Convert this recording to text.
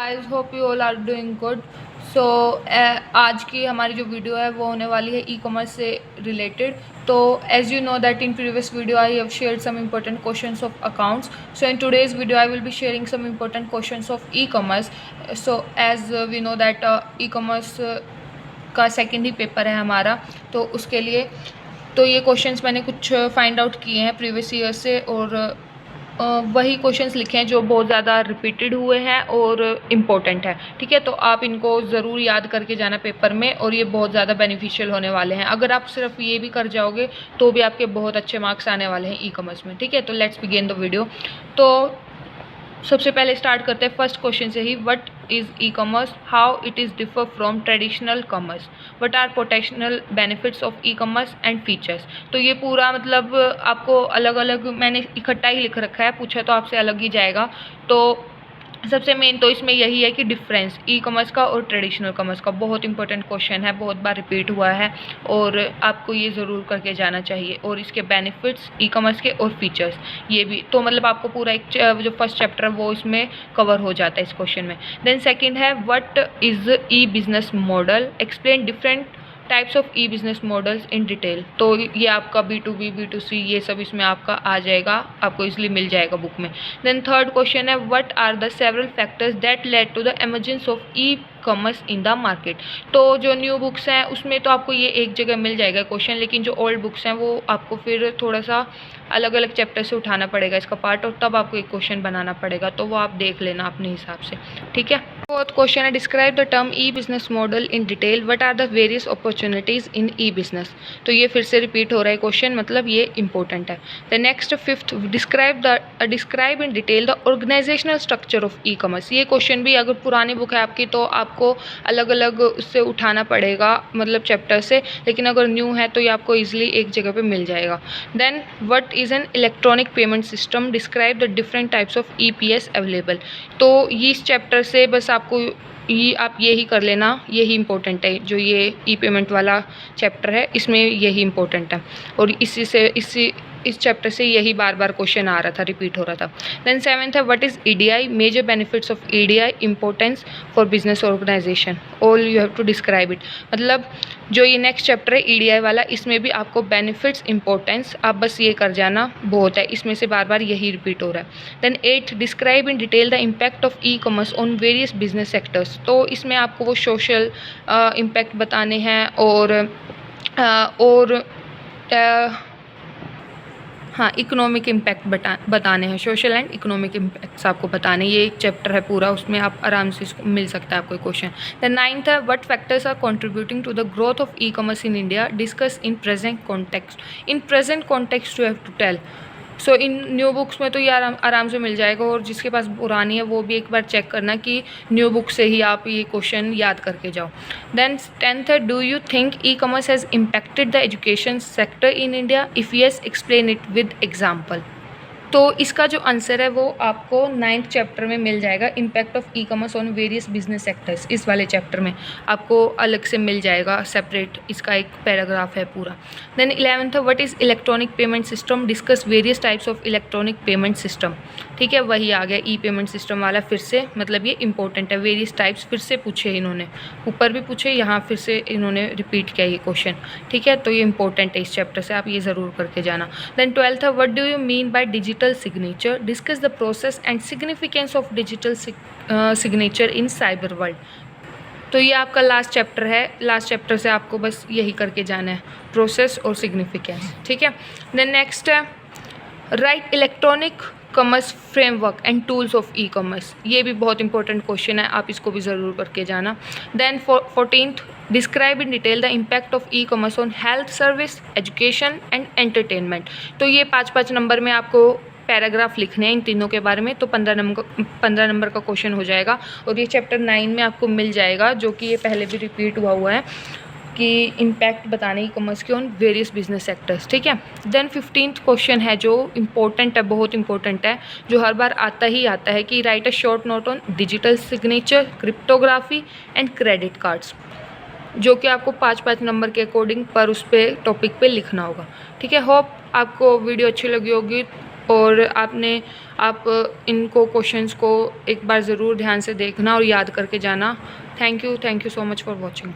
Guys hope you all are doing good. So आज की हमारी जो वीडियो है वो होने वाली है ई कॉमर्स से रिलेटेड। तो as you know that in previous video I have shared some important questions of accounts. So in today's video I will be sharing some important questions of e commerce. So as we know that e commerce का second ही paper है हमारा, तो उसके लिए तो ये questions मैंने कुछ फाइंड आउट किए हैं प्रीवियस ईयर से, और वही क्वेश्चंस लिखे हैं जो बहुत ज़्यादा रिपीटेड हुए हैं और इम्पोर्टेंट है। ठीक है, तो आप इनको ज़रूर याद करके जाना पेपर में, और ये बहुत ज़्यादा बेनिफिशियल होने वाले हैं। अगर आप सिर्फ ये भी कर जाओगे तो भी आपके बहुत अच्छे मार्क्स आने वाले हैं ई कॉमर्स में। ठीक है, तो लेट्स बिगिन द वीडियो। तो सबसे पहले स्टार्ट करते हैं फर्स्ट क्वेश्चन से ही। What is e commerce, how it is differ from traditional commerce, what are potential benefits of e commerce and features. तो ये पूरा मतलब आपको अलग अलग मैंने इकट्ठा ही लिख रखा है, पूछा तो आपसे अलग ही जाएगा। तो सबसे मेन तो इसमें यही है कि डिफरेंस ई कॉमर्स का और ट्रेडिशनल कॉमर्स का। बहुत इंपॉर्टेंट क्वेश्चन है, बहुत बार रिपीट हुआ है और आपको ये ज़रूर करके जाना चाहिए। और इसके बेनिफिट्स ई कॉमर्स के और फीचर्स, ये भी तो मतलब आपको पूरा एक जो फर्स्ट चैप्टर है वो इसमें कवर हो जाता है इस क्वेश्चन में। देन सेकेंड है what is E business model, explain different types of E business models in detail. तो ये आपका B2B B2C ये सब इसमें आपका आ जाएगा, आपको इसलिए मिल जाएगा बुक में। देन थर्ड क्वेश्चन है what are the several factors that led to the emergence of e commerce in the market. तो जो न्यू बुक्स हैं उसमें तो आपको ये एक जगह मिल जाएगा क्वेश्चन, लेकिन जो ओल्ड बुक्स हैं वो आपको फिर थोड़ा सा अलग अलग चैप्टर से उठाना पड़ेगा इसका पार्ट, और तब आपको एक क्वेश्चन बनाना पड़ेगा, तो वो आप देख लेना अपने हिसाब से। ठीक है, फोर्थ क्वेश्चन है describe the term e business model in detail, what are the various opportunities in e business. तो ये फिर से रिपीट हो रहा है क्वेश्चन, मतलब ये इंपॉर्टेंट है। The next fifth describe in detail the organisational structure of e commerce. ये क्वेश्चन भी अगर पुरानी बुक है आपकी तो आपको अलग अलग उससे उठाना पड़ेगा, मतलब चैप्टर से, लेकिन अगर न्यू है तो ये आपको ईजिली एक जगह पे मिल जाएगा। Then what is an electronic payment system, describe the different types of EPS available. तो ये इस चैप्टर से बस आपको ये आप यही कर लेना, यही इंपॉर्टेंट है। जो ये ई पेमेंट वाला चैप्टर है इसमें यही इंपॉर्टेंट है, और इस चैप्टर से यही बार बार क्वेश्चन आ रहा था, रिपीट हो रहा था। देन सेवेंथ है what is EDI, major benefits of EDI, importance for business organisation, all you have to describe it. मतलब जो ये नेक्स्ट चैप्टर है EDI वाला, इसमें भी आपको बेनिफिट्स इंपॉर्टेंस आप बस ये कर जाना, बहुत है, इसमें से बार बार यही रिपीट हो रहा है। Then 8 describe in detail the impact of e commerce on various business sectors. तो इसमें आपको वो सोशल इम्पैक्ट बताने हैं और हाँ इकोनॉमिक इम्पैक्ट बताने हैं, सोशल एंड इकोनॉमिक इम्पैक्ट्स आपको बताने। ये एक चैप्टर है पूरा, उसमें आप आराम से इसको मिल सकता है आपको क्वेश्चन। द नाइन्थ है what factors are contributing to the growth of e commerce in India, discuss in present context. In present context you have to tell. So in new books में तो ये आराम से मिल जाएगा, और जिसके पास पुरानी है वो भी एक बार चेक करना कि न्यू बुक से ही आप ये क्वेश्चन याद करके जाओ। देन 10th है do you think e commerce has impacted the education sector in India, if yes explain it with example. तो इसका जो आंसर है वो आपको 9th चैप्टर में मिल जाएगा, impact of e commerce on various business sectors. इस वाले चैप्टर में आपको अलग से मिल जाएगा सेपरेट, इसका एक पैराग्राफ है पूरा। Then 11th what is electronic payment system, discuss various types of electronic payment system. ठीक है, वही आ गया ई पेमेंट सिस्टम वाला फिर से, मतलब ये इंपॉर्टेंट है। वेरियस टाइप्स फिर से पूछे इन्होंने, ऊपर भी पूछे, यहाँ फिर से इन्होंने रिपीट किया ये क्वेश्चन। ठीक है, तो ये इंपॉर्टेंट है इस चैप्टर से, आप ये ज़रूर करके जाना। देन 12th है what do you mean by digital signature, discuss the process and significance of digital signature in cyber world। तो ये आपका लास्ट चैप्टर है, लास्ट चैप्टर से आपको बस यही करके जाना है, प्रोसेस और सिग्निफिकेंस। ठीक है, देन नेक्स्ट है right electronic commerce framework and tools of e commerce. ये भी बहुत इंपॉर्टेंट क्वेश्चन है, आप इसको भी ज़रूर करके जाना। Then 14th describe in detail the impact of e commerce on health service, education and entertainment. तो ये 5-5 नंबर में आपको पैराग्राफ लिखने हैं इन तीनों के बारे में, तो 15 नंबर का क्वेश्चन हो जाएगा। और ये चैप्टर 9 में आपको मिल जाएगा, जो कि ये पहले भी रिपीट हुआ है कि इम्पैक्ट बताने ई कॉमर्स के ऑन वेरियस बिजनेस सेक्टर्स। ठीक है, देन 15th क्वेश्चन है जो इम्पोर्टेंट है, बहुत इंपॉर्टेंट है, जो हर बार आता ही आता है कि right a short note on digital signature, cryptography and credit cards, जो कि आपको 5-5 नंबर के अकॉर्डिंग पर उस पर टॉपिक पे लिखना होगा। ठीक है, होप आपको वीडियो अच्छी लगी होगी। और आप इनको क्वेश्चंस को एक बार ज़रूर ध्यान से देखना और याद करके जाना। Thank you so much for watching.